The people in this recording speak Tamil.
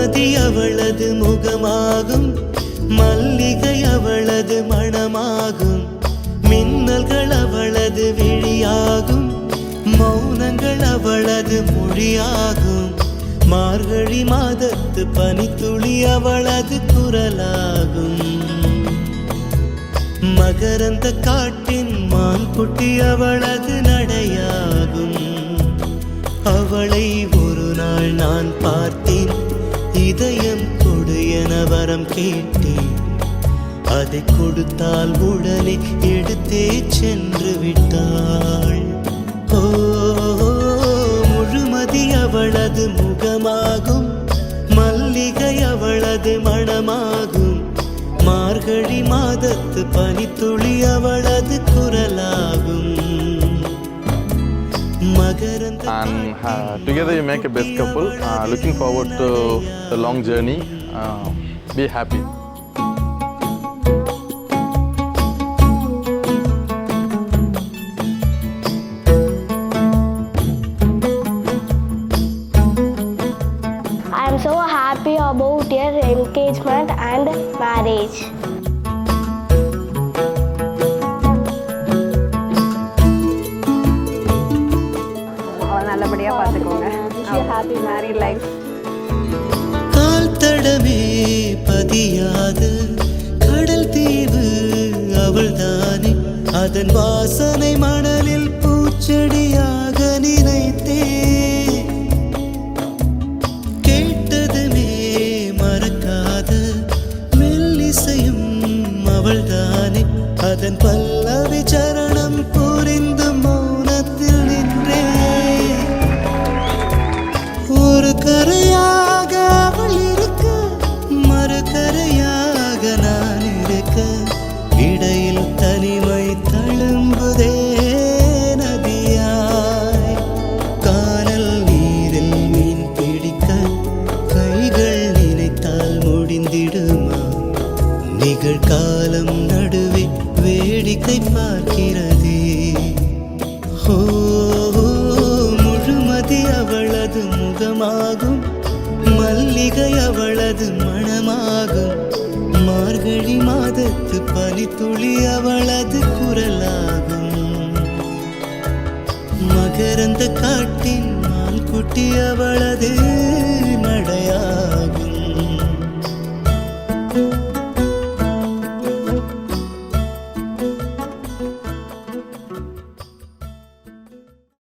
முழுமதி அவளது முகமாகும், மல்லிகை அவளது மணமாகும், மின்னல்கள் அவளது விழியாகும், மௌனங்கள் அவளது மொழியாகும், மார்கழி மாதத்து பனித்துளி அவளது குரலாகும். மகரந்த காட்டின் மான்குட்டி அவளது நடையாகும். அவளை ஒரு நாள் நான் பார்த்தேன், இதயம் கொடு என வரம் கேட்டேன். அதை கொடுத்தால் உடனே எடுத்தே சென்று விட்டாள். ஓ, முழுமதி அவளது முகமாகும், மல்லிகை அவளது மணமாகும், மார்கழி மாதத்து பனித்துளி அவளது குரலாகும். And together you make a best couple. Looking forward to the long journey. Be happy. I am so happy about your engagement and marriage. நல்லபடியா பார்த்துக்கோங்க. Happy married life. கால் தடமே பதியாத கடல் தீவு அவள்தானே, அதன் வாசனை மணலில் பூச்செடியாக நினைத்தே. கேட்டதுமே மறக்காத மெல்லிசையும் அவள்தானே, அதன் பல்லவி சரணம் புரிந்து மௌனத்தில் நின்றே. ஒரு கரையாக அவள் இருக்க, மறுகரையாக நான் இருக்க, இடையில் தனிமை தழும்புதே நதியாய். கானல் நீரில் மீன் பிடிக்க கைகள் நினைத்தால் முடிந்திடுமா? நிகழ்காலம் நடுவே வேடிக்கை பார்க்கிறதே. ஓ, முழுமதி அவளது முகமாகும், மல்லிகை அவளது மணமாகும், மார்கழி மாதத்து பனித்துளி அவளது குரலாகும். மகரந்த காட்டின் மான்குட்டி அவளது